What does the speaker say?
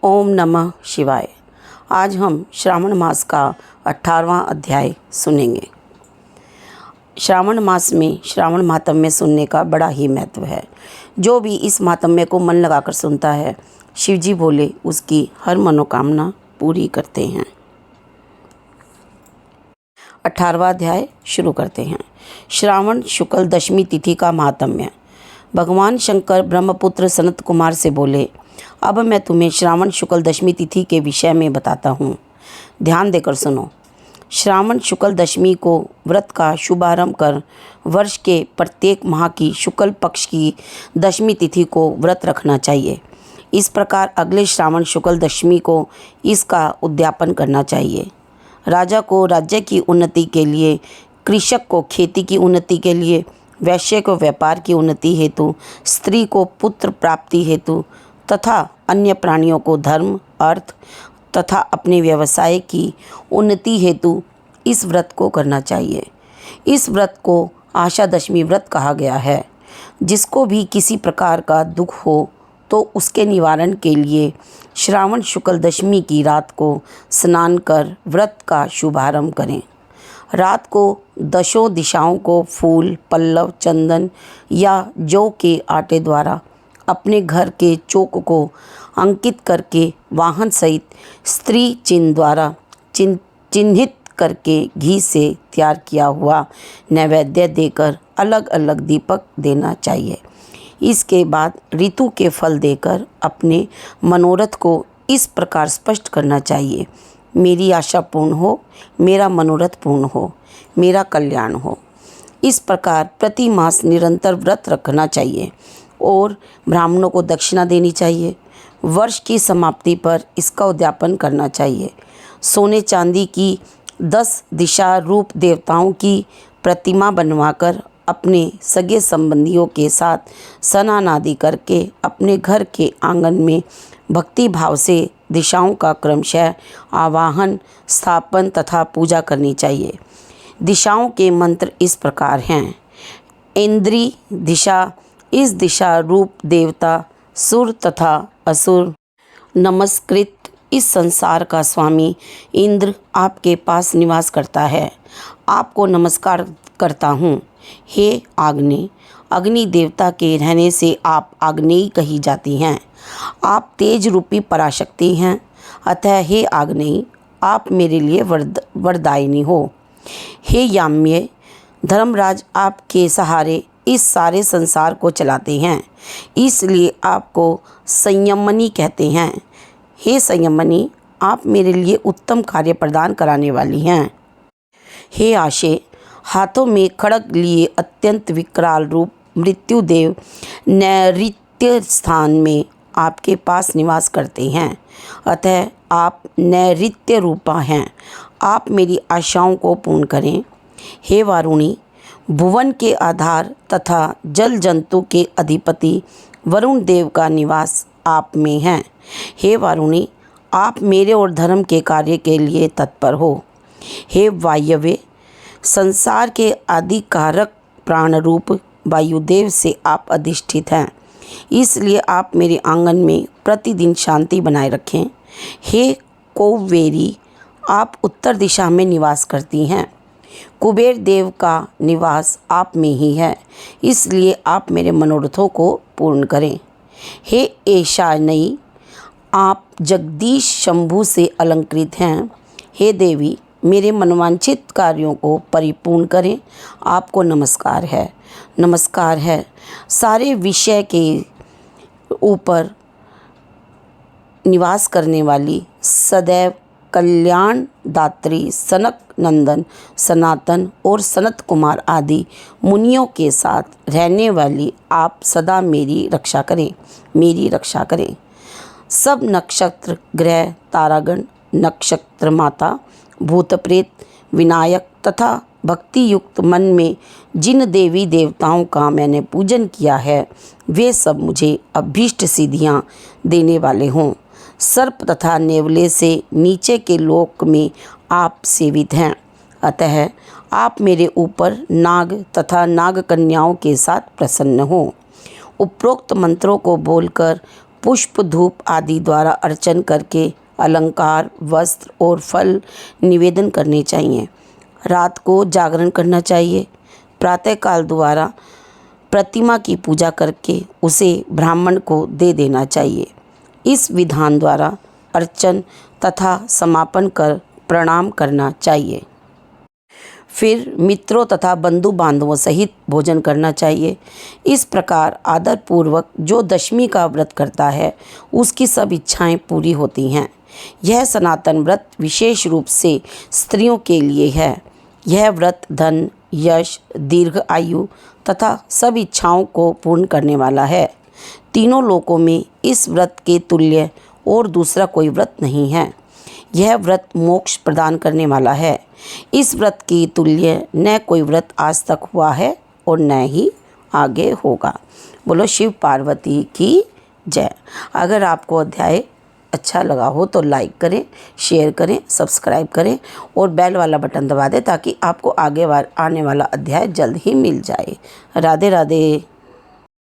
ओम नमः शिवाय। आज हम श्रावण मास का 18वां अध्याय सुनेंगे। श्रावण मास में श्रावण मातम्य सुनने का बड़ा ही महत्व है। जो भी इस मातम्य को मन लगाकर सुनता है, शिवजी बोले उसकी हर मनोकामना पूरी करते हैं। 18वां अध्याय शुरू करते हैं। श्रावण शुक्ल दशमी तिथि का महात्म्य। भगवान शंकर ब्रह्मपुत्र सनत कुमार से बोले, अब मैं तुम्हें श्रावण शुक्ल दशमी तिथि के विषय में बताता हूँ। ध्यान देकर सुनो। श्रावण शुक्ल दशमी को व्रत का शुभारंभ कर वर्ष के प्रत्येक माह की शुक्ल पक्ष की दशमी तिथि को व्रत रखना चाहिए। इस प्रकार अगले श्रावण शुक्ल दशमी को इसका उद्यापन करना चाहिए। राजा को राज्य की उन्नति के लिए, कृषक को खेती की उन्नति के लिए, वैश्य को व्यापार की उन्नति हेतु, स्त्री को पुत्र प्राप्ति हेतु तथा अन्य प्राणियों को धर्म, अर्थ तथा अपने व्यवसाय की उन्नति हेतु इस व्रत को करना चाहिए। इस व्रत को आशा दशमी व्रत कहा गया है। जिसको भी किसी प्रकार का दुख हो तो उसके निवारण के लिए श्रावण शुक्ल दशमी की रात को स्नान कर व्रत का शुभारंभ करें। रात को दशों दिशाओं को फूल, पल्लव, चंदन या जौ के आटे द्वारा अपने घर के चौक को अंकित करके वाहन सहित स्त्री चिन्ह द्वारा चिन्हित करके घी से तैयार किया हुआ नैवेद्य देकर अलग अलग दीपक देना चाहिए। इसके बाद ऋतु के फल देकर अपने मनोरथ को इस प्रकार स्पष्ट करना चाहिए, मेरी आशा पूर्ण हो, मेरा मनोरथ पूर्ण हो, मेरा कल्याण हो। इस प्रकार प्रति मास निरंतर व्रत रखना चाहिए और ब्राह्मणों को दक्षिणा देनी चाहिए। वर्ष की समाप्ति पर इसका उद्यापन करना चाहिए। सोने चांदी की 10 दिशा रूप देवताओं की प्रतिमा बनवाकर अपने सगे संबंधियों के साथ स्नान आदि करके अपने घर के आंगन में भक्ति भाव से दिशाओं का क्रमशः आवाहन, स्थापन तथा पूजा करनी चाहिए। दिशाओं के मंत्र इस प्रकार हैं। इंद्री दिशा, इस दिशा रूप देवता सुर तथा असुर नमस्कृत। इस संसार का स्वामी इंद्र आपके पास निवास करता है। आपको नमस्कार करता हूँ। हे आग्नेय, अग्नि देवता के रहने से आप आग्नेयी कही जाती हैं। आप तेज रूपी पराशक्ति हैं। अतः हे आग्नेयी, आप मेरे लिए वरदायिनी हो। हे याम्य, धर्मराज आपके सहारे इस सारे संसार को चलाते हैं, इसलिए आपको संयमनी कहते हैं। हे संयमनी, आप मेरे लिए उत्तम कार्य प्रदान कराने वाली हैं। हे आशे, हाथों में खड्ग लिए अत्यंत विकराल रूप मृत्युदेव नैऋत्य स्थान में आपके पास निवास करते हैं। अतः आप नैऋत्य रूपा हैं। आप मेरी आशाओं को पूर्ण करें। हे वारुणी, भुवन के आधार तथा जल जंतु के अधिपति वरुण देव का निवास आप में है। हे वारुणी, आप मेरे और धर्म के कार्य के लिए तत्पर हो। हे वायव्य, संसार के आदि कारक प्राण रूप वायुदेव से आप अधिष्ठित हैं, इसलिए आप मेरे आंगन में प्रतिदिन शांति बनाए रखें। हे कौवेरी, आप उत्तर दिशा में निवास करती हैं। कुबेर देव का निवास आप में ही है, इसलिए आप मेरे मनोरथों को पूर्ण करें। हे ऐशानई, आप जगदीश शंभु से अलंकृत हैं। हे देवी, मेरे मनोवांछित कार्यों को परिपूर्ण करें। आपको नमस्कार है, नमस्कार है। सारे विषय के ऊपर निवास करने वाली सदैव कल्याण दात्री सनक नंदन, सनातन और सनत कुमार आदि मुनियों के साथ रहने वाली आप सदा मेरी रक्षा करें, मेरी रक्षा करें। सब नक्षत्र, ग्रह, तारागण, नक्षत्र माता, भूत प्रेत, विनायक तथा भक्ति युक्त मन में जिन देवी देवताओं का मैंने पूजन किया है, वे सब मुझे अभीष्ट सिद्धियां देने वाले हों। सर्प तथा नेवले से नीचे के लोक में आप सेवित हैं। अतः आप मेरे ऊपर नाग तथा नाग कन्याओं के साथ प्रसन्न हो। उपरोक्त मंत्रों को बोलकर पुष्प धूप आदि द्वारा अर्चन करके अलंकार, वस्त्र और फल निवेदन करने चाहिए। रात को जागरण करना चाहिए। प्रातःकाल द्वारा प्रतिमा की पूजा करके उसे ब्राह्मण को दे देना चाहिए। इस विधान द्वारा अर्चन तथा समापन कर प्रणाम करना चाहिए। फिर मित्रों तथा बंधु बांधवों सहित भोजन करना चाहिए। इस प्रकार आदरपूर्वक जो दशमी का व्रत करता है उसकी सब इच्छाएं पूरी होती हैं। यह सनातन व्रत विशेष रूप से स्त्रियों के लिए है। यह व्रत धन, यश, दीर्घ आयु तथा सब इच्छाओं को पूर्ण करने वाला है। तीनों लोकों में इस व्रत के तुल्य और दूसरा कोई व्रत नहीं है। यह व्रत मोक्ष प्रदान करने वाला है। इस व्रत के तुल्य न कोई व्रत आज तक हुआ है और न ही आगे होगा। बोलो शिव पार्वती की जय। अगर आपको अध्याय अच्छा लगा हो तो लाइक करें, शेयर करें, सब्सक्राइब करें और बेल वाला बटन दबा दें ताकि आपको आगे आने वाला अध्याय जल्द ही मिल जाए। राधे राधे।